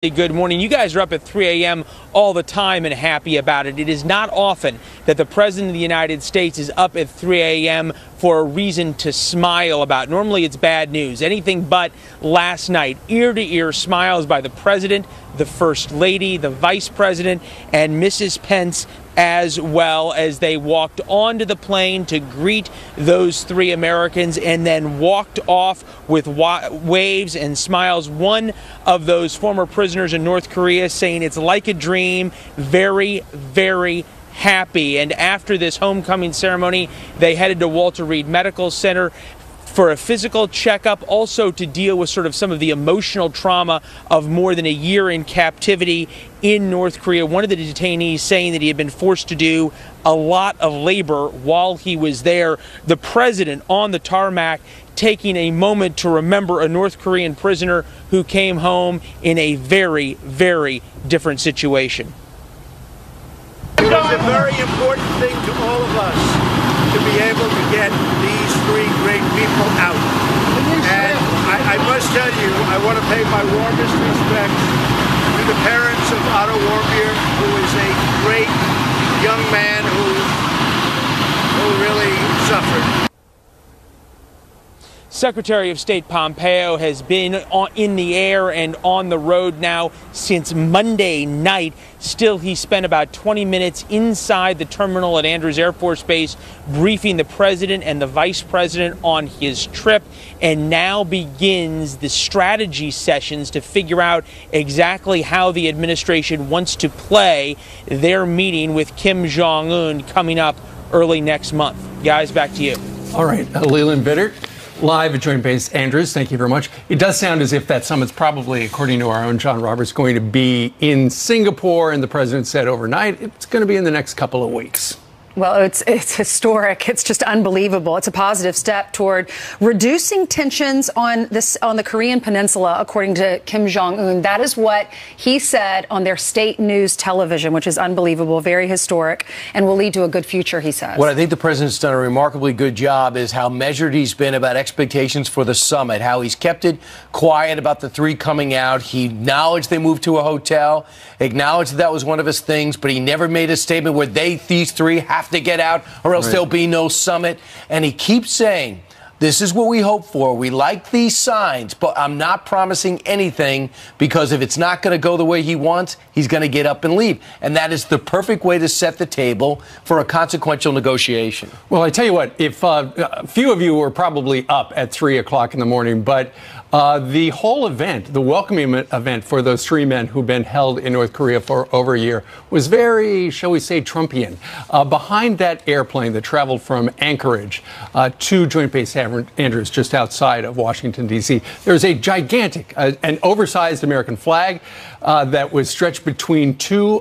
Good morning. You guys are up at 3 a.m. all the time and happy about it. It is not often that the President of the United States is up at 3 a.m. for a reason to smile about. Normally it's bad news. Anything but last night. Ear-to-ear smiles by the President, the First Lady, the Vice President, and Mrs. Pence as well, as they walked onto the plane to greet those three Americans and then walked off with waves and smiles. One of those former prisoners in North Korea saying it's like a dream, very, very happy. And after this homecoming ceremony, they headed to Walter Reed Medical Center for a physical checkup, also to deal with sort of some of the emotional trauma of more than a year in captivity in North Korea. One of the detainees saying that he had been forced to do a lot of labor while he was there. The president on the tarmac taking a moment to remember a North Korean prisoner who came home in a very, very different situation. It is a very important thing to all of us to be able to get these three great people out. And I must tell you, I want to pay my warmest respects to the parents of Otto Warmbier, who is a great young man who really suffered. Secretary of State Pompeo has been in the air and on the road now since Monday night. Still, he spent about 20 minutes inside the terminal at Andrews Air Force Base briefing the president and the vice president on his trip, and now begins the strategy sessions to figure out exactly how the administration wants to play their meeting with Kim Jong-un coming up early next month. Guys, back to you. All right, Leland Bittert, live at Joint Base Andrews. Thank you very much. It does sound as if that summit's probably, according to our own John Roberts, going to be in Singapore, and the president said overnight it's going to be in the next couple of weeks. Well, it's historic. It's just unbelievable. It's a positive step toward reducing tensions on the Korean Peninsula, according to Kim Jong-un. That is what he said on their state news television, which is unbelievable, very historic, and will lead to a good future, he says. What I think the president's done a remarkably good job is how measured he's been about expectations for the summit, how he's kept it quiet about the three coming out. He acknowledged they moved to a hotel, acknowledged that was one of his things, but he never made a statement where these three have to get out or else there'll be no summit. And he keeps saying, this is what we hope for. We like these signs, but I'm not promising anything, because if it's not going to go the way he wants, he's going to get up and leave. And that is the perfect way to set the table for a consequential negotiation. Well, I tell you what, if a few of you were probably up at 3 o'clock in the morning, but the whole event, the welcoming event for those three men who've been held in North Korea for over a year, was very, shall we say, Trumpian. Behind that airplane that traveled from Anchorage to Joint Base Andrews, just outside of Washington, D.C., there's a gigantic, an oversized American flag that was stretched between two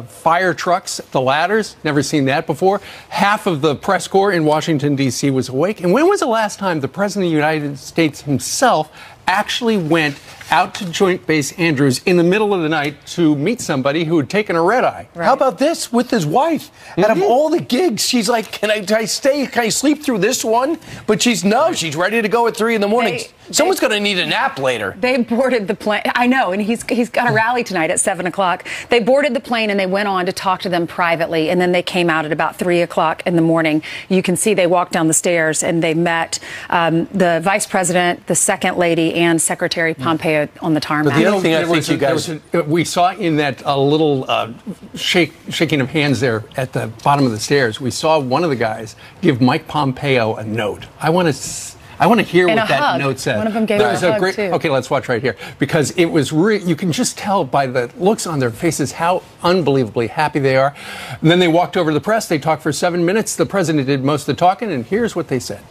fire trucks, the ladders. Never seen that before. Half of the press corps in Washington, D.C. was awake. And when was the last time the President of the United States himself actually went out to Joint Base Andrews in the middle of the night to meet somebody who had taken a red eye? Right. How about this with his wife? Out of all the gigs, she's like, can I stay? Can I sleep through this one? But she's she's ready to go at 3 in the morning. Someone's going to need a nap later. They boarded the plane. I know, and he's got a rally tonight at 7 o'clock. They boarded the plane and they went on to talk to them privately, and then they came out at about 3 o'clock in the morning. You can see they walked down the stairs and they met the Vice President, the Second Lady, and Secretary Pompeo on the tarmac. But the other thing I think you guys... we saw in that little shaking of hands there at the bottom of the stairs, we saw one of the guys give Mike Pompeo a note. I want to hear what that note said. One of them gave him a hug, too. Okay, let's watch right here. Because it was you can just tell by the looks on their faces how unbelievably happy they are. And then they walked over to the press. They talked for 7 minutes. The president did most of the talking, and here's what they said.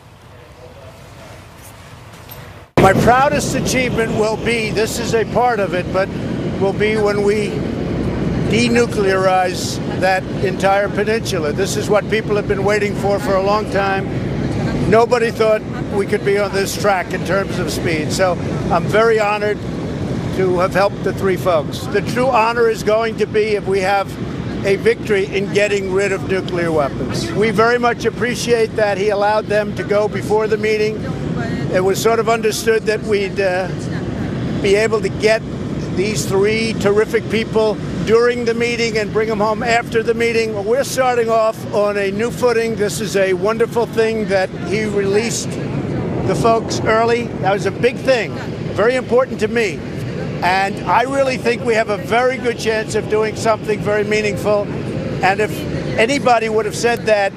My proudest achievement will be, this is a part of it, but will be when we denuclearize that entire peninsula. This is what people have been waiting for a long time. Nobody thought we could be on this track in terms of speed. So I'm very honored to have helped the three folks. The true honor is going to be if we have a victory in getting rid of nuclear weapons. We very much appreciate that he allowed them to go before the meeting. It was sort of understood that we'd be able to get these three terrific people during the meeting and bring them home after the meeting. Well, we're starting off on a new footing. This is a wonderful thing that he released the folks early. That was a big thing, very important to me. And I really think we have a very good chance of doing something very meaningful. And if anybody would have said that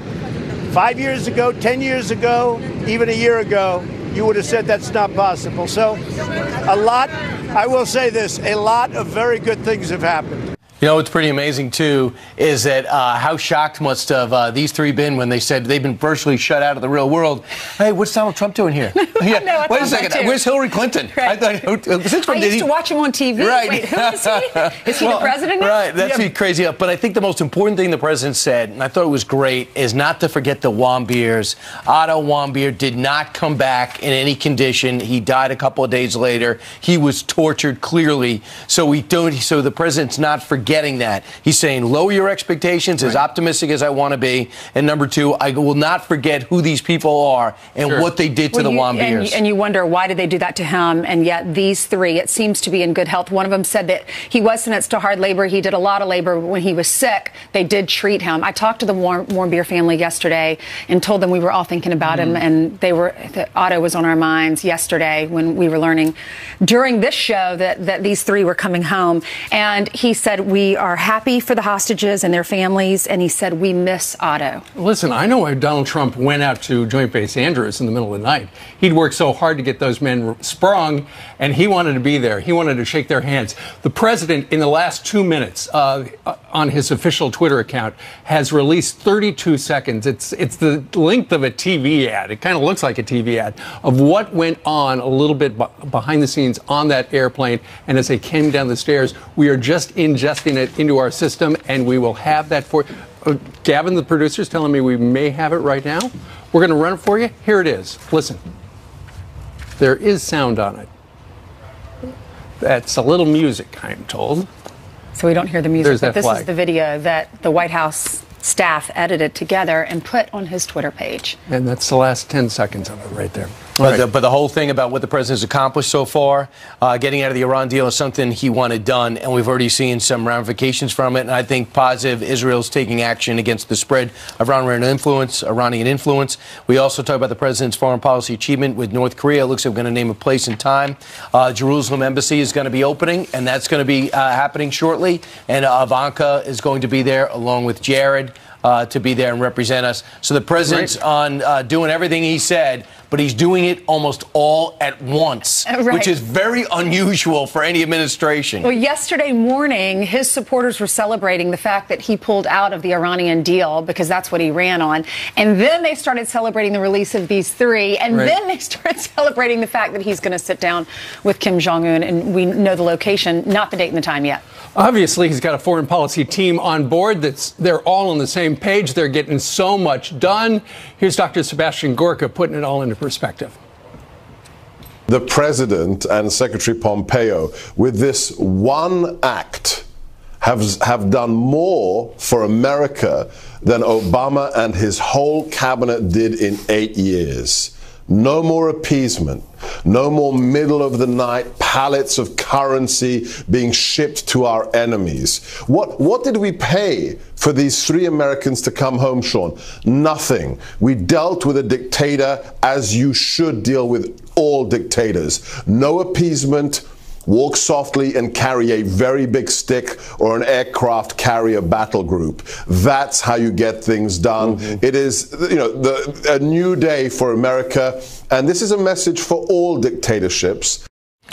5 years ago, 10 years ago, even a year ago, you would have said that's not possible. So I will say this, a lot of very good things have happened. You know what's pretty amazing, too, is that how shocked must have these three been when they said they've been virtually shut out of the real world. Hey, what's Donald Trump doing here? No, wait a second. Where's Hillary Clinton? Right. I used to watch him on TV. Right. Wait, who is he? Is he the president now? Right. That's crazy. But I think the most important thing the president said, and I thought it was great, is not to forget the Warmbiers. Otto Warmbier did not come back in any condition. He died a couple of days later. He was tortured, clearly. So the president's not forgetting that. He's saying, lower your expectations, as optimistic as I want to be. And number two, I will not forget who these people are and what they did to the Warmbiers. And you wonder, why did they do that to him? And yet these three, it seems to be in good health. One of them said that he was sentenced to hard labor. He did a lot of labor. When he was sick, they did treat him. I talked to the Warmbier family yesterday and told them we were all thinking about him. And Otto was on our minds yesterday when we were learning during this show that these three were coming home. And he said, we are happy for the hostages and their families, and he said, we miss Otto. Listen, I know why Donald Trump went out to Joint Base Andrews in the middle of the night. He'd worked so hard to get those men sprung, and he wanted to be there. He wanted to shake their hands. The president, in the last 2 minutes on his official Twitter account, has released 32 seconds. It's the length of a TV ad. It kind of looks like a TV ad of what went on a little bit behind the scenes on that airplane. And as they came down the stairs, we are just ingesting it into our system, and we will have that for Gavin, the producer, is telling me we may have it right now. We're going to run it for you. Here it is. Listen. There is sound on it. That's a little music, I'm told. So we don't hear the music, There's but that this flag. is the video that the White House staff edited together and put on his Twitter page. And that's the last 10 seconds of it right there. But the whole thing about what the president has accomplished so far, getting out of the Iran deal is something he wanted done, and we've already seen some ramifications from it. And I think positive Israel's taking action against the spread of Iranian influence. We also talk about the president's foreign policy achievement with North Korea. It looks like we're going to name a place and time. Jerusalem Embassy is going to be opening, and that's going to be happening shortly. And Ivanka is going to be there along with Jared to be there and represent us. So the president's on doing everything he said, but he's doing it almost all at once, which is very unusual for any administration. Well, yesterday morning, his supporters were celebrating the fact that he pulled out of the Iranian deal because that's what he ran on. And then they started celebrating the release of these three. And then they started celebrating the fact that he's going to sit down with Kim Jong-un. And we know the location, not the date and the time yet. Obviously, he's got a foreign policy team on board. They're all on the same page. They're getting so much done. Here's Dr. Sebastian Gorka putting it all into perspective. The president and Secretary Pompeo, with this one act, have done more for America than Obama and his whole cabinet did in 8 years. No more appeasement. No more middle-of-the-night pallets of currency being shipped to our enemies. What did we pay for these three Americans to come home, Sean? Nothing. We dealt with a dictator as you should deal with all dictators. No appeasement. Walk softly and carry a very big stick or an aircraft carrier battle group. That's how you get things done. It is, a new day for America, and this is a message for all dictatorships.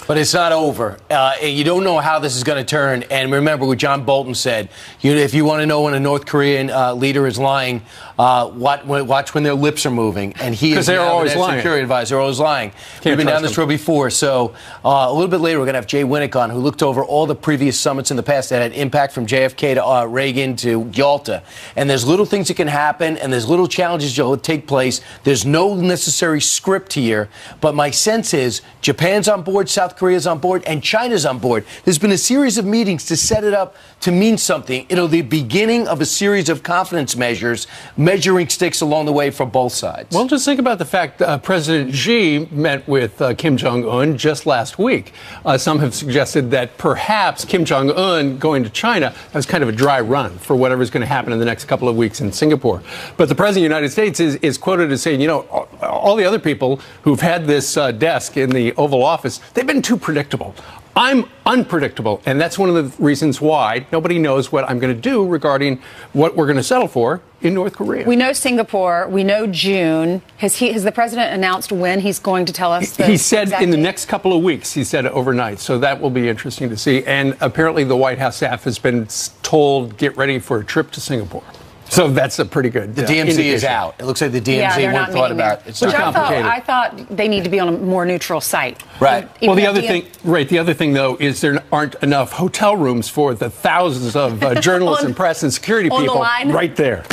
But it's not over. You don't know how this is going to turn. And remember what John Bolton said. If you want to know when a North Korean leader is lying, watch when their lips are moving. And he is they're always lying. Security advisor. They're always lying. We've been down this road before. So a little bit later, we're going to have Jay Winnick on, who looked over all the previous summits in the past that had impact from JFK to Reagan to Yalta. And there's little things that can happen, and there's little challenges that will take place. There's no necessary script here. But my sense is Japan's on board, South Korea's on board and China's on board. There's been a series of meetings to set it up to mean something. It'll be the beginning of a series of confidence measures, measuring sticks along the way for both sides. Well, just think about the fact President Xi met with Kim Jong-un just last week. Some have suggested that perhaps Kim Jong-un going to China was kind of a dry run for whatever's going to happen in the next couple of weeks in Singapore. But the President of the United States is quoted as saying, you know, all the other people who've had this desk in the Oval Office, they've been too predictable. I'm unpredictable, and that's one of the reasons why nobody knows what I'm going to do regarding what we're going to settle for in North Korea. We know Singapore. We know June. Has the president announced when he's going to tell us? He said in the next couple of weeks. He said overnight, so that will be interesting to see. And apparently the White House staff has been told, get ready for a trip to Singapore. So that's a pretty good The DMZ indication. is out. It looks like the DMZ weren't thought about. It's too complicated. I thought they need to be on a more neutral site. Right. Well, the other thing, though, is there aren't enough hotel rooms for the thousands of journalists and press and security people right there.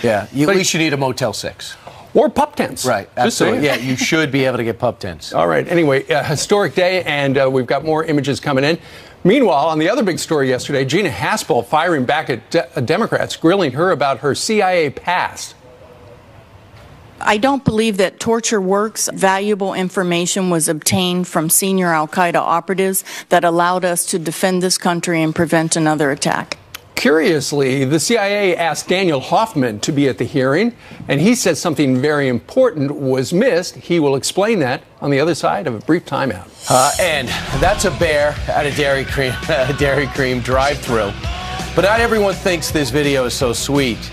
Yeah, at least you need a Motel 6. Or pup tents. Right, absolutely. Yeah, you should be able to get pup tents. All right. Anyway, a historic day, and we've got more images coming in. Meanwhile, on the other big story yesterday, Gina Haspel firing back at Democrats, grilling her about her CIA past. I don't believe that torture works. Valuable information was obtained from senior al-Qaeda operatives that allowed us to defend this country and prevent another attack. Curiously, the CIA asked Daniel Hoffman to be at the hearing, and he said something very important was missed. He will explain that on the other side of a brief timeout. And that's a bear at a Dairy Cream drive-thru. But not everyone thinks this video is so sweet.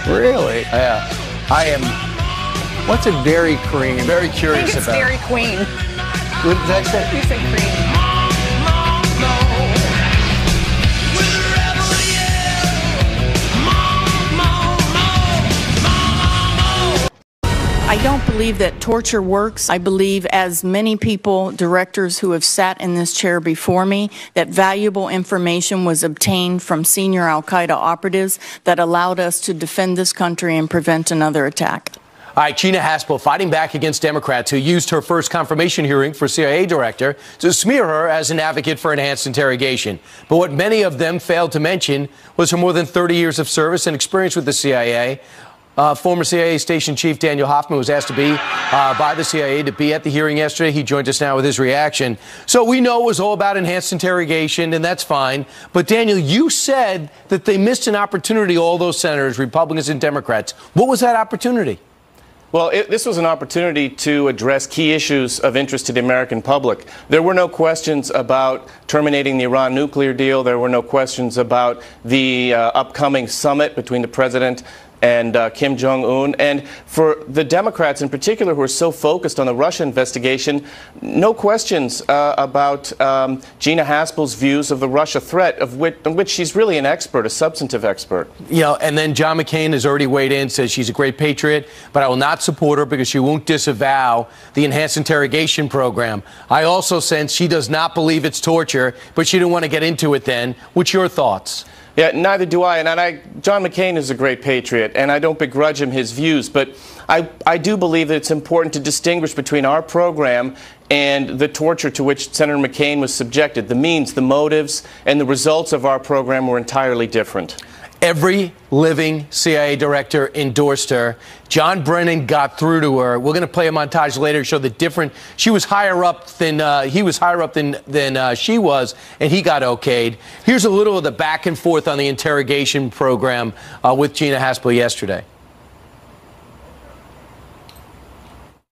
Really? Yeah. I am. What's a Dairy Cream? Very curious I think it's about. Dairy Queen. What did I say? You said cream. I don't believe that torture works. I believe, as many people, directors who have sat in this chair before me, that valuable information was obtained from senior al-Qaeda operatives that allowed us to defend this country and prevent another attack. All right, Gina Haspel fighting back against Democrats who used her first confirmation hearing for CIA director to smear her as an advocate for enhanced interrogation. But what many of them failed to mention was her more than 30 years of service and experience with the CIA. Former CIA Station Chief Daniel Hoffman was asked to be by the CIA to be at the hearing yesterday. He joined us now with his reaction. So we know it was all about enhanced interrogation, and that's fine. But Daniel, you said that they missed an opportunity, all those senators, Republicans and Democrats. What was that opportunity? Well, this was an opportunity to address key issues of interest to the American public. There were no questions about terminating the Iran nuclear deal. There were no questions about the upcoming summit between the president and Kim Jong-un. And for the Democrats in particular, who are so focused on the Russia investigation, no questions about Gina Haspel's views of the Russia threat, on which she's really an expert, a substantive expert. You know, and then John McCain has already weighed in, says she's a great patriot, but I will not support her because she won't disavow the enhanced interrogation program. I also sense she does not believe it's torture, but she didn't want to get into it then. What's your thoughts? Yeah, neither do I. And John McCain is a great patriot, and I don't begrudge him his views. But I do believe that it's important to distinguish between our program and the torture to which Senator McCain was subjected. The means, the motives, and the results of our program were entirely different. Every living CIA director endorsed her. John Brennan got through to her. We're going to play a montage later to show the different. She was higher up than he was higher up than she was, and he got okayed. Here's a little of the back and forth on the interrogation program with Gina Haspel yesterday.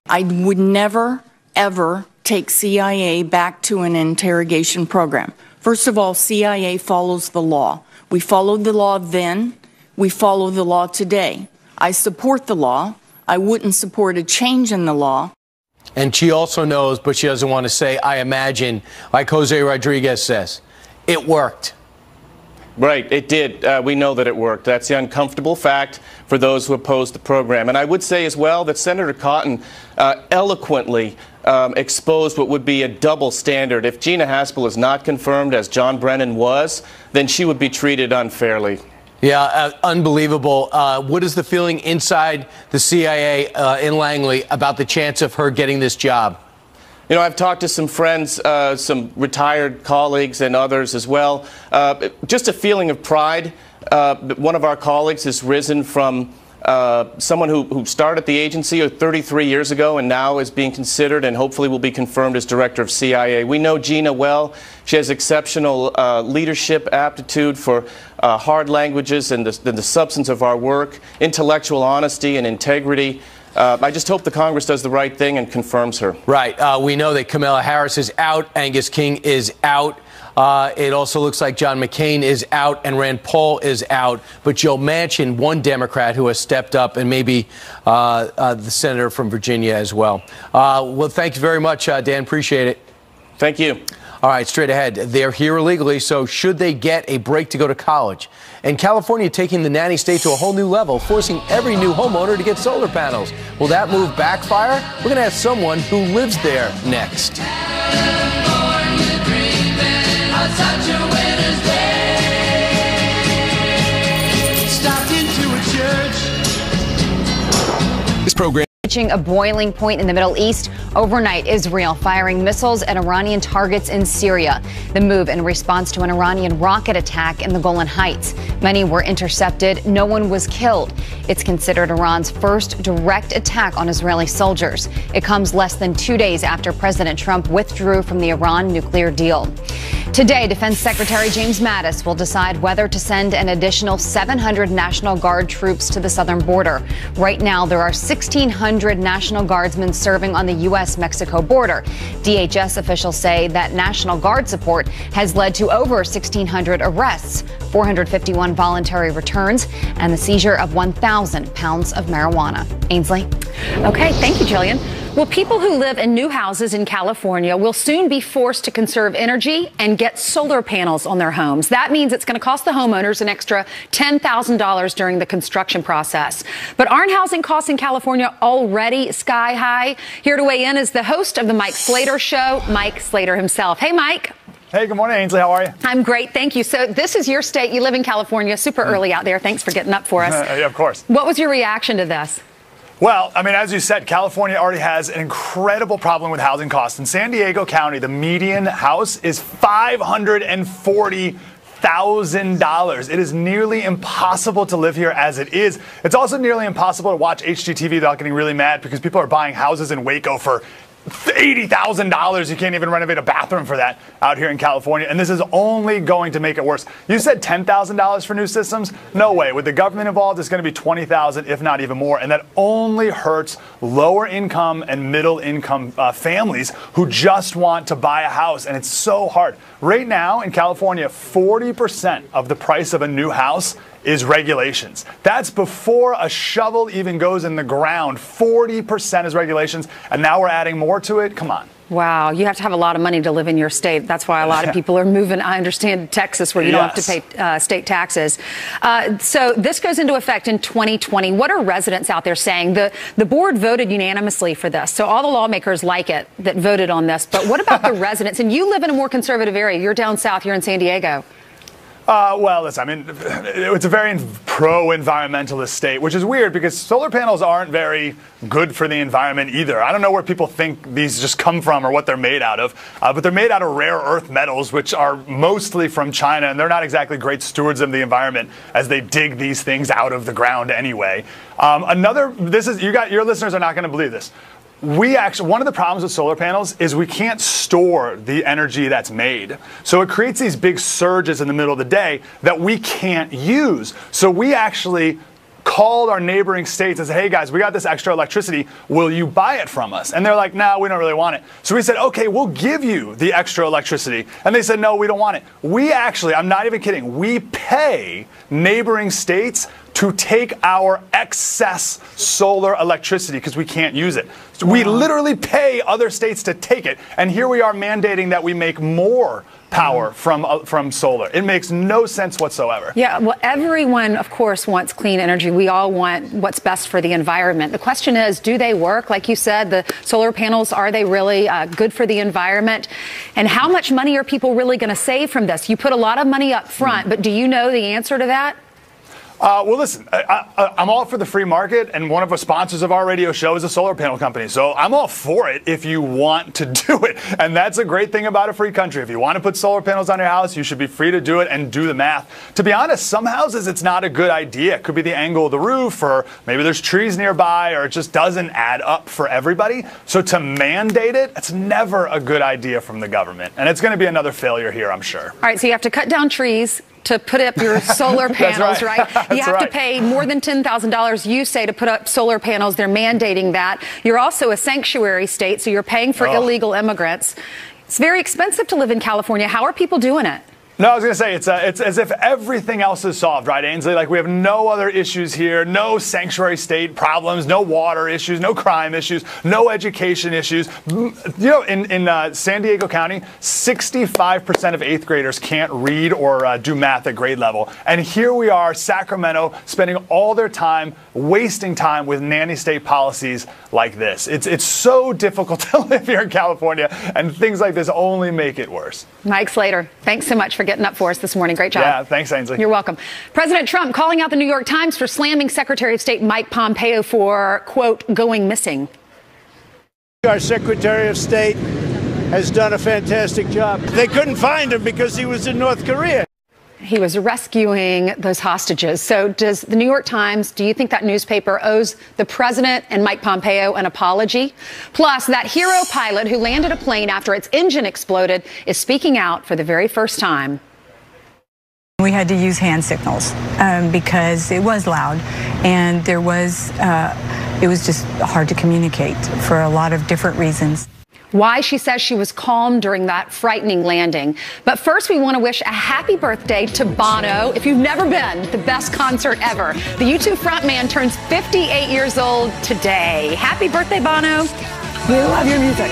I would never, ever take CIA back to an interrogation program. First of all, CIA follows the law. We followed the law then. We follow the law today. I support the law. I wouldn't support a change in the law. And she also knows, but she doesn't want to say, I imagine, like Jose Rodriguez says. It worked. Right, it did. We know that it worked. That's the uncomfortable fact for those who oppose the program. And I would say as well that Senator Cotton eloquently exposed what would be a double standard. If Gina Haspel is not confirmed, as John Brennan was, then she would be treated unfairly. Yeah, unbelievable. What is the feeling inside the CIA in Langley about the chance of her getting this job? You know, I've talked to some friends, some retired colleagues and others as well. Just a feeling of pride. One of our colleagues has risen from someone who started the agency 33 years ago and now is being considered and hopefully will be confirmed as director of CIA. We know Gina well. She has exceptional leadership aptitude for hard languages and the substance of our work, intellectual honesty and integrity. I just hope the Congress does the right thing and confirms her. Right. We know that Kamala Harris is out. Angus King is out. It also looks like John McCain is out and Rand Paul is out. But Joe Manchin, one Democrat who has stepped up, and maybe the senator from Virginia as well. Well, thank you very much, Dan. Appreciate it. Thank you. All right, straight ahead. They're here illegally, so should they get a break to go to college? And California taking the nanny state to a whole new level, forcing every new homeowner to get solar panels. Will that move backfire? We're going to ask someone who lives there next. This program reaching a boiling point in the Middle East overnight. Israel firing missiles at Iranian targets in Syria. The move in response to an Iranian rocket attack in the Golan Heights. Many were intercepted. No one was killed. It's considered Iran's first direct attack on Israeli soldiers. It comes less than 2 days after President Trump withdrew from the Iran nuclear deal. Today, Defense Secretary James Mattis will decide whether to send an additional 700 National Guard troops to the southern border. Right now, there are 1,600 National Guardsmen serving on the U.S.-Mexico border. DHS officials say that National Guard support has led to over 1,600 arrests, 451 voluntary returns, and the seizure of 1,000 pounds of marijuana. Ainsley? Okay, thank you, Jillian. Well, people who live in new houses in California will soon be forced to conserve energy and get solar panels on their homes. That means it's going to cost the homeowners an extra $10,000 during the construction process. But aren't housing costs in California already sky high? Here to weigh in is the host of the Mike Slater Show, Mike Slater himself. Hey, Mike. Hey, good morning, Ainsley. How are you? I'm great, thank you. So this is your state. You live in California, super early out there. Thanks for getting up for us. Yeah, of course. What was your reaction to this? Well, I mean, as you said, California already has an incredible problem with housing costs. In San Diego County, the median house is $540,000. It is nearly impossible to live here as it is. It's also nearly impossible to watch HGTV without getting really mad because people are buying houses in Waco for $80,000. You can't even renovate a bathroom for that out here in California. And this is only going to make it worse. You said $10,000 for new systems? No way. With the government involved, it's going to be $20,000, if not even more. And that only hurts lower income and middle income families who just want to buy a house. And it's so hard. Right now in California, 40% of the price of a new house is regulations. That's before a shovel even goes in the ground. 40% is regulations, and now we're adding more to it. Come on. Wow, you have to have a lot of money to live in your state. That's why a lot of people are moving, I understand, to Texas, where you don't have to pay state taxes. So this goes into effect in 2020. What are residents out there saying? The board voted unanimously for this, so all the lawmakers like it that voted on this. But what about the residents? And you live in a more conservative area. You're down south. You're in San Diego. Well, listen, I mean, it's a very pro-environmentalist state, which is weird because solar panels aren't very good for the environment either. I don't know where people think these just come from or what they're made out of, but they're made out of rare earth metals, which are mostly from China, and they're not exactly great stewards of the environment as they dig these things out of the ground anyway. Your listeners are not going to believe this. One of the problems with solar panels is we can't store the energy that's made. So it creates these big surges in the middle of the day that we can't use. So we actually called our neighboring states and said, hey guys, we got this extra electricity. Will you buy it from us? And they're like, no, we don't really want it. So we said, okay, we'll give you the extra electricity. And they said, no, we don't want it. We actually, I'm not even kidding, we pay neighboring states to take our excess solar electricity because we can't use it. So we literally pay other states to take it. And here we are mandating that we make more power from solar. It makes no sense whatsoever. Yeah, well, everyone, of course, wants clean energy. We all want what's best for the environment. The question is, do they work? Like you said, the solar panels, are they really good for the environment? And how much money are people really going to save from this? You put a lot of money up front, but do you know the answer to that? Well, listen, I'm all for the free market, and one of the sponsors of our radio show is a solar panel company. So I'm all for it if you want to do it. And that's a great thing about a free country. If you want to put solar panels on your house, you should be free to do it and do the math. To be honest, some houses, it's not a good idea. It could be the angle of the roof, or maybe there's trees nearby, or it just doesn't add up for everybody. So to mandate it, it's never a good idea from the government. And it's going to be another failure here, I'm sure. All right, so you have to cut down trees to put up your solar panels, right? You have to pay more than $10,000, you say, to put up solar panels. They're mandating that. You're also a sanctuary state, so you're paying for illegal immigrants. It's very expensive to live in California. How are people doing it? No, I was going to say, it's as if everything else is solved, right, Ainsley? Like, we have no other issues here, no sanctuary state problems, no water issues, no crime issues, no education issues. You know, in San Diego County, 65% of 8th graders can't read or do math at grade level. And here we are, Sacramento, spending all their time, wasting time with nanny state policies like this. It's so difficult to live here in California, and things like this only make it worse. Mike Slater, thanks so much for getting up for us this morning. Great job. Yeah, thanks, Ainsley. You're welcome. President Trump calling out the New York Times for slamming Secretary of State Mike Pompeo for, quote, going missing. Our Secretary of State has done a fantastic job. They couldn't find him because he was in North Korea. He was rescuing those hostages. So does the New York Times, do you think that newspaper owes the president and Mike Pompeo an apology? Plus, that hero pilot who landed a plane after its engine exploded is speaking out for the very first time. We had to use hand signals because it was loud, and it was just hard to communicate for a lot of different reasons. Why she says she was calm during that frightening landing. But first, we want to wish a happy birthday to Bono. If you've never been, the best concert ever. The U2 frontman turns 58 years old today. Happy birthday, Bono. We love your music.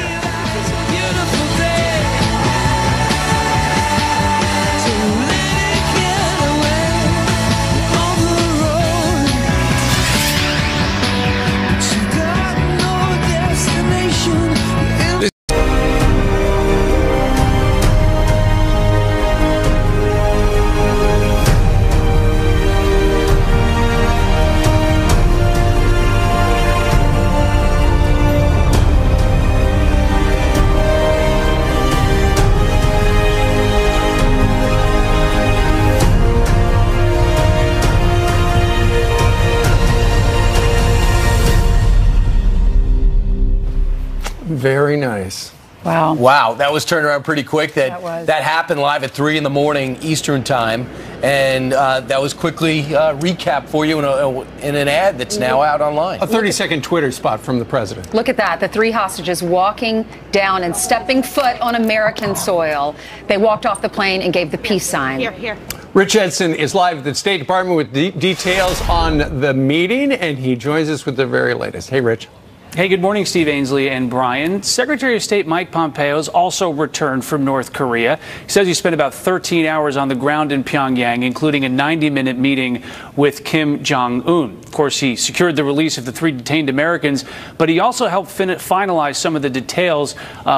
Very nice. Wow. Wow, that was turned around pretty quick. That happened live at 3 in the morning Eastern time, and that was quickly recapped for you in an ad that's now out online. A 30-second Twitter spot from the president. Look at that. The 3 hostages walking down and stepping foot on American soil. They walked off the plane and gave the peace sign. Here. Rich Edson is live at the State Department with details on the meeting, and he joins us with the very latest. Hey, Rich. Hey, good morning, Steve Ainsley and Brian. Secretary of State Mike Pompeo has also returned from North Korea. He says he spent about 13 hours on the ground in Pyongyang, including a 90-minute meeting with Kim Jong-un. Of course, he secured the release of the 3 detained Americans, but he also helped finalize some of the details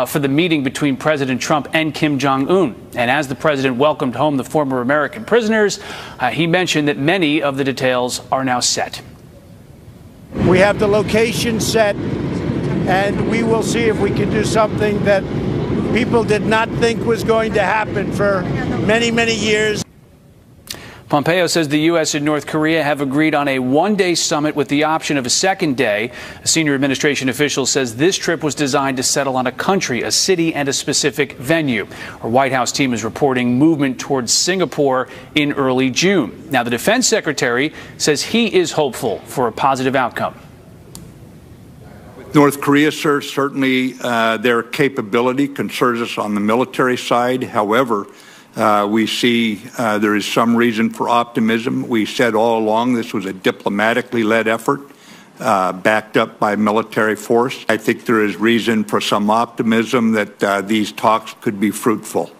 for the meeting between President Trump and Kim Jong-un. And as the president welcomed home the former American prisoners, he mentioned that many of the details are now set. We have the location set, and we will see if we can do something that people did not think was going to happen for many, many years. Pompeo says the U.S. and North Korea have agreed on a one-day summit with the option of a second day. A senior administration official says this trip was designed to settle on a country, a city, and a specific venue. Our White House team is reporting movement towards Singapore in early June. Now, the defense secretary says he is hopeful for a positive outcome. North Korea, sir, certainly their capability concerns us on the military side. However, we see there is some reason for optimism. We said all along this was a diplomatically led effort, backed up by military force. I think there is reason for some optimism that these talks could be fruitful.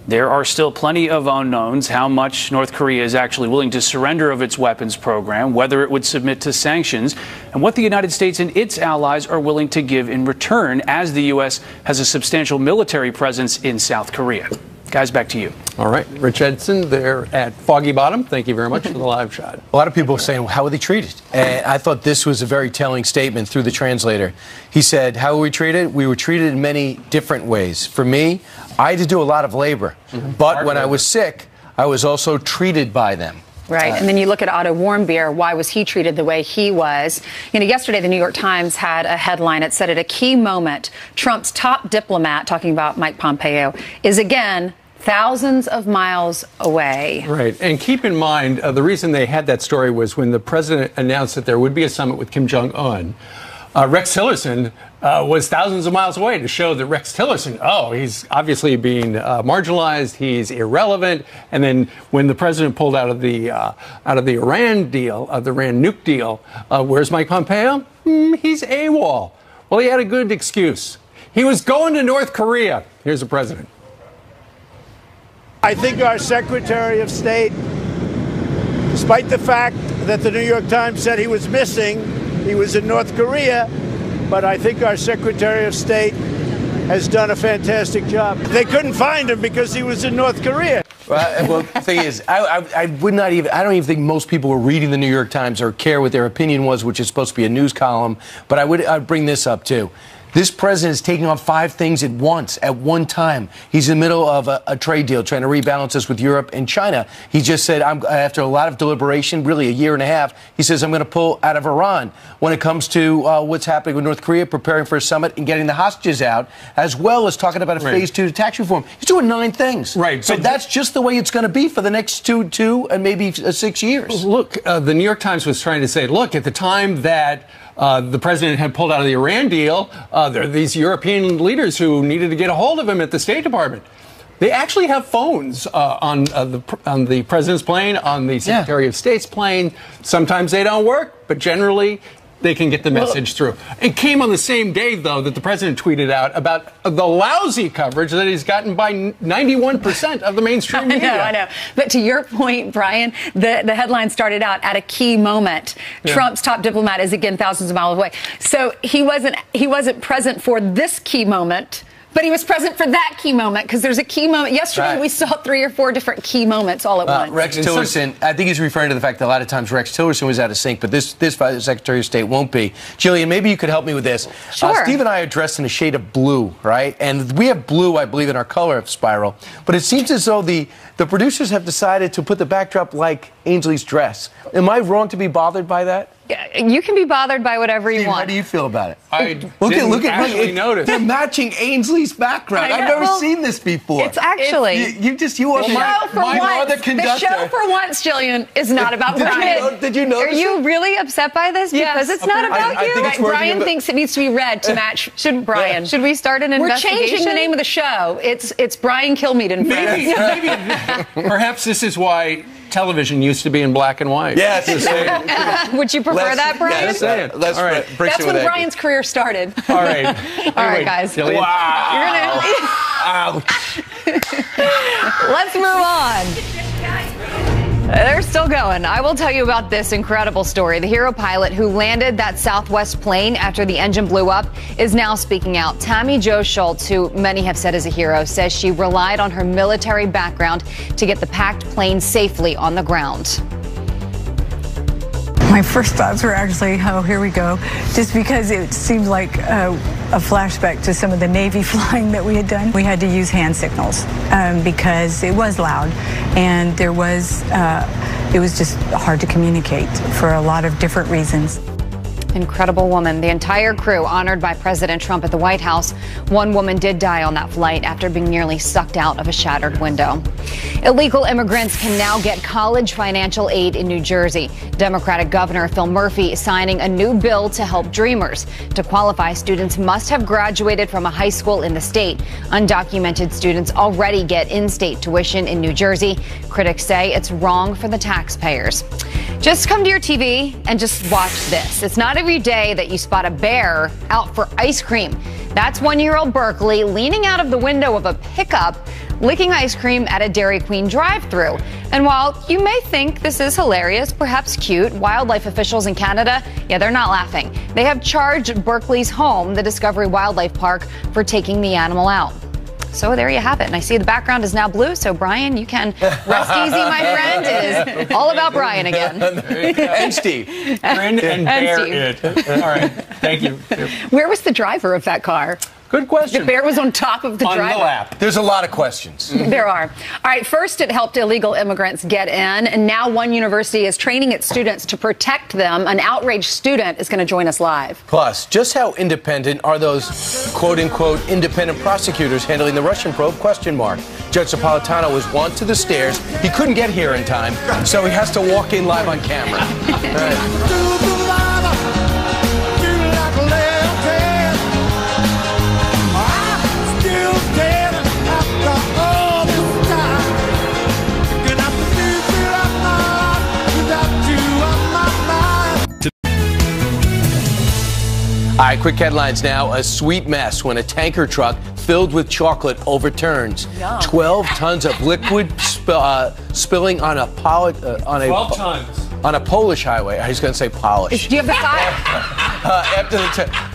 There are still plenty of unknowns how much North Korea is actually willing to surrender of its weapons program, whether it would submit to sanctions, and what the United States and its allies are willing to give in return, as the U.S. has a substantial military presence in South Korea. Guys, back to you. All right. Rich Edson there at Foggy Bottom. Thank you very much for the live shot. A lot of people are saying, well, how were they treated? And I thought this was a very telling statement through the translator. He said, how were we treated? We were treated in many different ways. For me, I had to do a lot of labor. But when I was sick, I was also treated by them. Right. And then you look at Otto Warmbier. Why was he treated the way he was? Yesterday, the New York Times had a headline. It said, at a key moment, Trump's top diplomat, talking about Mike Pompeo, is again thousands of miles away. Right. And keep in mind, the reason they had that story was when the president announced that there would be a summit with Kim Jong-un. Rex Tillerson was thousands of miles away to show that Rex Tillerson, he's obviously being marginalized, he's irrelevant. And then when the president pulled out of the Iran deal, the Iran nuke deal, where's Mike Pompeo? He's AWOL. Well, he had a good excuse. He was going to North Korea. Here's the president. I think our Secretary of State, despite the fact that the New York Times said he was missing, he was in North Korea, but I think our Secretary of State has done a fantastic job. They couldn't find him because he was in North Korea. Well, the thing is, I don't even think most people were reading the New York Times or care what their opinion was, which is supposed to be a news column. But I'd bring this up, too. This president is taking on 5 things at once, at one time. He's in the middle of a trade deal, trying to rebalance us with Europe and China. He just said, after a lot of deliberation, really a year and a half, he says, I'm going to pull out of Iran. When it comes to what's happening with North Korea, preparing for a summit and getting the hostages out, as well as talking about a phase 2 tax reform. He's doing 9 things. Right. So that's just the way it's going to be for the next two and maybe 6 years. Look, the New York Times was trying to say, look, at the time that the president had pulled out of the Iran deal, there are these European leaders who needed to get a hold of him at the State Department. They actually have phones on the president's plane, on the Secretary of State's plane. Sometimes they don't work, but generally they can get the message through. It came on the same day, though, that the president tweeted out about the lousy coverage that he's gotten by 91% of the mainstream media. I know. But to your point, Brian, the headline started out at a key moment. Yeah. Trump's top diplomat is again thousands of miles away. So he wasn't present for this key moment. But he was present for that key moment, because there's a key moment. Yesterday, we saw 3 or 4 different key moments all at once. Rex Tillerson, I think he's referring to the fact that a lot of times Rex Tillerson was out of sync, but this Secretary of State won't be. Jillian, maybe you could help me with this. Sure. Steve and I are dressed in a shade of blue, right? And we have blue, I believe, in our color of Spiral. But it seems as though the producers have decided to put the backdrop like Ainsley's dress. Am I wrong to be bothered by that? You can be bothered by whatever you want. How do you feel about it? Look at notice. They're matching Ainsley's background. I've never seen this before. It's actually you are the conductor. The show for once, Jillian, is not about Brian. Did you notice? Are you really upset by this? Because it's not about you. Brian thinks it needs to be red to match Brian. Should we start an investigation? We're changing the name of the show. It's Brian Kilmeade and Friends. Maybe perhaps this is why television used to be in black and white. Yeah, it's the same. Would you prefer that, Brian? That's right. That's when Brian's career started. All right. All right, guys. Wow. Ouch. Let's move on. They're still going. I will tell you about this incredible story. The hero pilot who landed that Southwest plane after the engine blew up is now speaking out. Tammy Jo Schultz, who many have said is a hero, says she relied on her military background to get the packed plane safely on the ground. My first thoughts were actually, oh, here we go, just because it seemed like a flashback to some of the Navy flying that we had done. We had to use hand signals because it was loud, and it was just hard to communicate for a lot of different reasons. Incredible woman. The entire crew honored by President Trump at the White House. One woman did die on that flight after being nearly sucked out of a shattered window. Illegal immigrants can now get college financial aid in New Jersey. Democratic Governor Phil Murphy is signing a new bill to help dreamers. To qualify, students must have graduated from a high school in the state. Undocumented students already get in-state tuition in New Jersey. Critics say it's wrong for the taxpayers. Just come to your TV and just watch this. It's not every day that you spot a bear out for ice cream. That's 1-year-old Berkeley leaning out of the window of a pickup, licking ice cream at a Dairy Queen drive-thru. And while you may think this is hilarious, perhaps cute, wildlife officials in Canada, they're not laughing. They have charged Berkeley's home, the Discovery Wildlife Park, for taking the animal out. So there you have it. And I see the background is now blue. So, Brian, you can rest easy, my friend. It is all about Brian again. And Steve. Grin and bear it. All right. Thank you. Where was the driver of that car? Good question. The bear was on top of the driver. On the lap. There's a lot of questions. There are. All right, first it helped illegal immigrants get in, and now one university is training its students to protect them. An outraged student is going to join us live. Plus, just how independent are those quote-unquote independent prosecutors handling the Russian probe? Question mark. Judge Napolitano was wont to the stairs. He couldn't get here in time, so he has to walk in live on camera. All right. All right, quick headlines now. A sweet mess when a tanker truck filled with chocolate overturns. Yum. 12 tons of liquid spilling on a 12 tons. On a Polish highway. I was going to say polish. Do you have the file?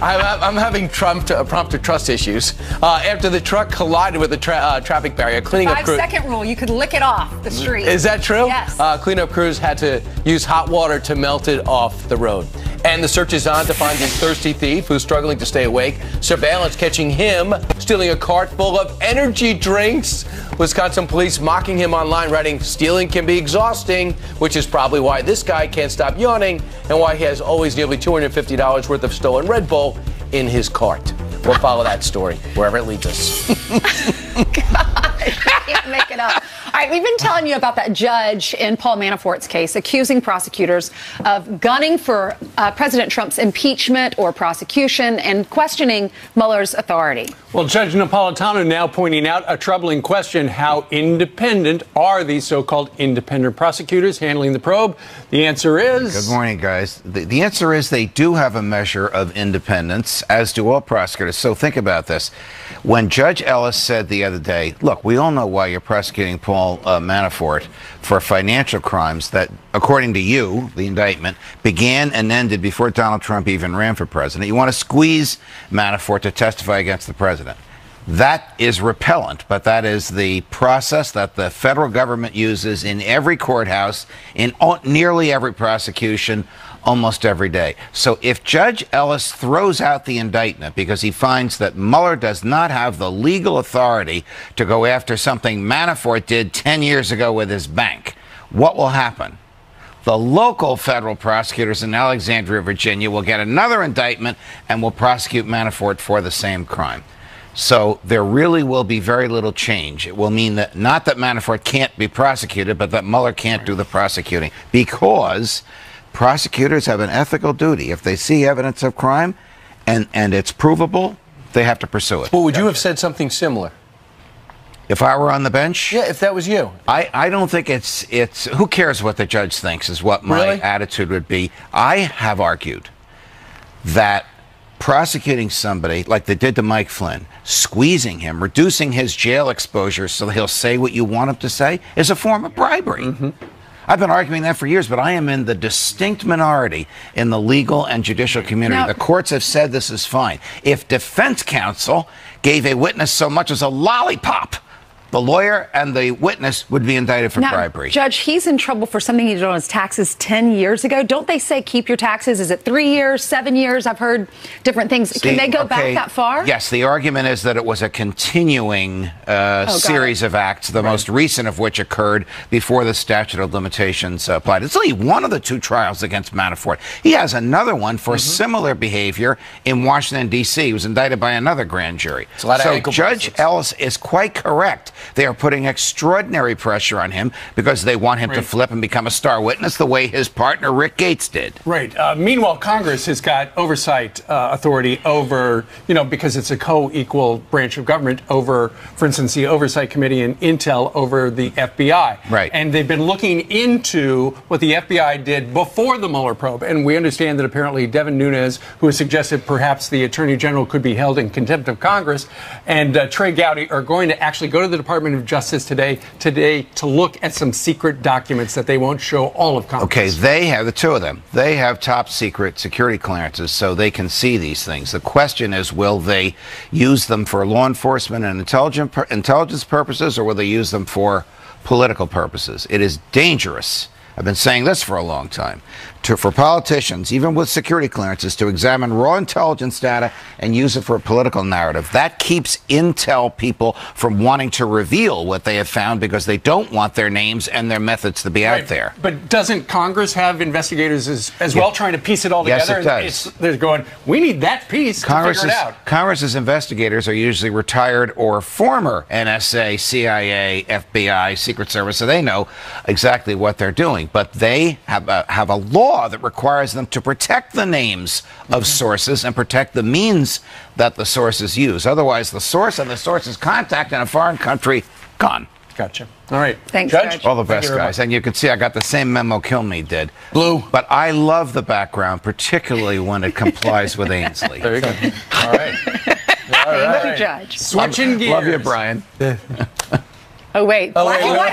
I'm having prompter trust issues. After the truck collided with the traffic barrier, cleanup crew. 5-second rule. You could lick it off the street. Is that true? Yes. Cleanup crews had to use hot water to melt it off the road. And the search is on to find this thirsty thief who's struggling to stay awake. Surveillance catching him stealing a cart full of energy drinks. Wisconsin police mocking him online, writing, "Stealing can be exhausting," which is probably why this guy can't stop yawning and why he has always nearly $250 worth of stolen Red Bull in his cart. We'll follow that story wherever it leads us. I can't make it up. All right, we've been telling you about that judge in Paul Manafort's case accusing prosecutors of gunning for President Trump's impeachment or prosecution and questioning Mueller's authority. Well, Judge Napolitano now pointing out a troubling question. How independent are these so-called independent prosecutors handling the probe? The answer is... Good morning, guys. The answer is they do have a measure of independence, as do all prosecutors. So think about this. When Judge Ellis said the other day, look, we all know why you're prosecuting Paul Manafort for financial crimes that, according to you, the indictment, began and ended before Donald Trump even ran for president. You want to squeeze Manafort to testify against the president. That is repellent, but that is the process that the federal government uses in every courthouse, in nearly every prosecution, almost every day. So if Judge Ellis throws out the indictment because he finds that Mueller does not have the legal authority to go after something Manafort did 10 years ago with his bank, what will happen? The local federal prosecutors in Alexandria, Virginia will get another indictment and will prosecute Manafort for the same crime. So there really will be very little change. It will mean that not that Manafort can't be prosecuted, but that Mueller can't do the prosecuting, because prosecutors have an ethical duty. If they see evidence of crime and it's provable, they have to pursue it. Well, would you have said something similar? If I were on the bench? Yeah, if that was you. I don't think it's who cares what the judge thinks is what my attitude would be. I have argued that prosecuting somebody like they did to Mike Flynn, squeezing him, reducing his jail exposure so he'll say what you want him to say, is a form of bribery. Mm-hmm. I've been arguing that for years, but I am in the distinct minority in the legal and judicial community. Now, the courts have said this is fine. If defense counsel gave a witness so much as a lollipop, the lawyer and the witness would be indicted for bribery. Judge, he's in trouble for something he did on his taxes 10 years ago. Don't they say keep your taxes? Is it 3 years, 7 years? I've heard different things. Can they go back that far? Yes, the argument is that it was a continuing series of acts, the most recent of which occurred before the statute of limitations applied. It's only one of the two trials against Manafort. He has another one for similar behavior in Washington, D.C. He was indicted by another grand jury. So Judge Ellis is quite correct. They are putting extraordinary pressure on him because they want him to flip and become a star witness the way his partner Rick Gates did. Right. Meanwhile, Congress has got oversight authority over, because it's a co-equal branch of government over, for instance, the Oversight Committee and Intel over the FBI. Right. And they've been looking into what the FBI did before the Mueller probe. And we understand that apparently Devin Nunes, who has suggested perhaps the Attorney General could be held in contempt of Congress, and Trey Gowdy are going to actually go to the Department of Justice today to look at some secret documents that they won't show all of Congress. Okay, they have, the two of them, they have top secret security clearances so they can see these things. The question is, will they use them for law enforcement and intelligence purposes, or will they use them for political purposes? It is dangerous. I've been saying this for a long time. For politicians, even with security clearances, to examine raw intelligence data and use it for a political narrative. That keeps intel people from wanting to reveal what they have found because they don't want their names and their methods to be out there. But doesn't Congress have investigators as well trying to piece it all together? Yes, it does. They're going, we need that piece to figure it out. Congress's investigators are usually retired or former NSA, CIA, FBI, Secret Service, so they know exactly what they're doing. But they have a law that requires them to protect the names of sources and protect the means that the sources use. Otherwise, the source and the source's contact in a foreign country, gone. Gotcha. All right. Thanks, Judge. All the best, guys. And you can see I got the same memo Kilmeade did. Blue. But I love the background, particularly when it complies with Ainsley. There you go. All right. Thank you, Judge. Switching gears. Love you, Brian. Oh, wait. Black and white.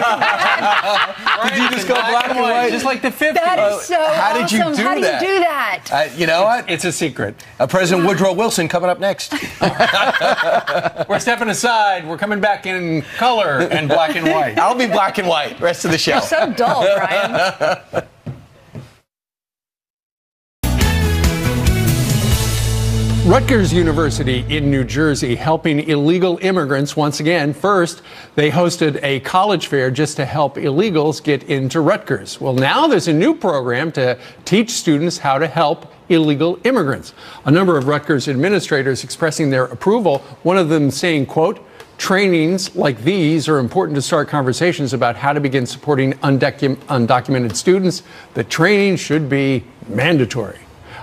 Did you just go black and white? Just like the 50s. That is so How did you awesome. do How do you that? do that? You know what? It's a secret. President Woodrow Wilson coming up next. We're stepping aside. We're coming back in color and black and white. I'll be black and white. Rest of the show. You're so dull, Brian. Rutgers University in New Jersey helping illegal immigrants once again. First, they hosted a college fair just to help illegals get into Rutgers. Well, now there's a new program to teach students how to help illegal immigrants. A number of Rutgers administrators expressing their approval, one of them saying, quote, trainings like these are important to start conversations about how to begin supporting undocumented students. The training should be mandatory.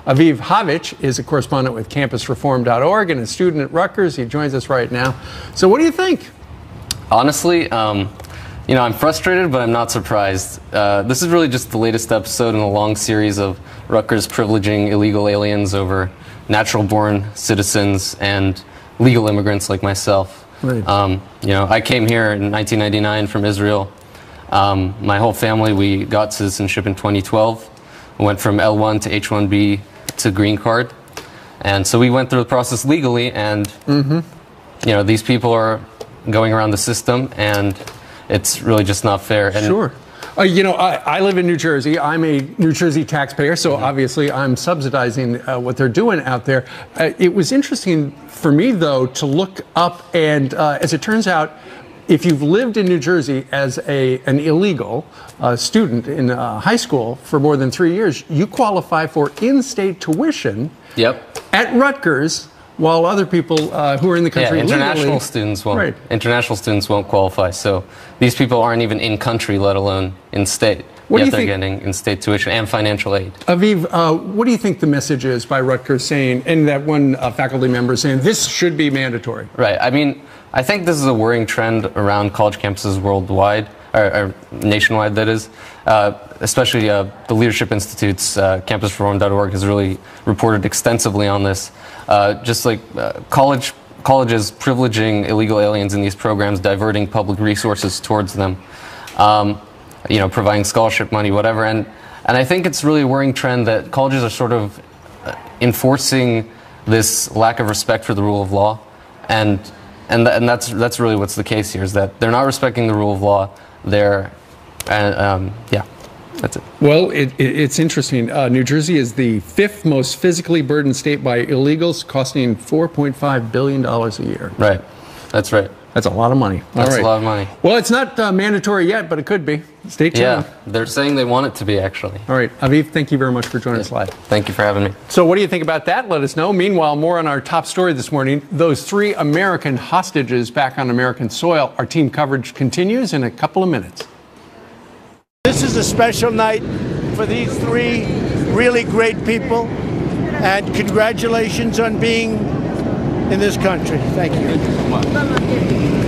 Aviv Havich is a correspondent with campusreform.org and a student at Rutgers. He joins us right now. So what do you think? Honestly, I'm frustrated, but I'm not surprised. This is really just the latest episode in a long series of Rutgers privileging illegal aliens over natural-born citizens and legal immigrants like myself. Right. I came here in 1999 from Israel. My whole family, we got citizenship in 2012. We went from L1 to H1B to green card. And so we went through the process legally, and these people are going around the system, and it's really just not fair. And sure. I live in New Jersey. I'm a New Jersey taxpayer, so obviously I'm subsidizing what they're doing out there. It was interesting for me, though, to look up, and as it turns out, if you've lived in New Jersey as an illegal student in high school for more than 3 years, you qualify for in-state tuition at Rutgers, while other people who are in the country international students won't. Right. International students won't qualify. So these people aren't even in country, let alone in state. What do you they're think, getting in-state tuition and financial aid. Aviv, what do you think the message is by Rutgers saying, and that one faculty member saying, this should be mandatory? Right. I mean, I think this is a worrying trend around college campuses worldwide, or nationwide, that is. Especially the Leadership Institute's campusreform.org has really reported extensively on this. Just like colleges privileging illegal aliens in these programs, diverting public resources towards them, providing scholarship money, whatever. And I think it's really a worrying trend that colleges are sort of enforcing this lack of respect for the rule of law. And that's really what's the case here, is that they're not respecting the rule of law. That's it. Well, it's interesting. New Jersey is the 5th most physically burdened state by illegals, costing $4.5 billion a year. Right. That's right. That's a lot of money. That's a lot of money. Well, it's not mandatory yet, but it could be. Stay tuned. Yeah, they're saying they want it to be, actually. All right. Aviv, thank you very much for joining us live. Thank you for having me. So what do you think about that? Let us know. Meanwhile, more on our top story this morning. Those 3 American hostages back on American soil. Our team coverage continues in a couple of minutes. This is a special night for these 3 really great people, and congratulations on being in this country. Thank you.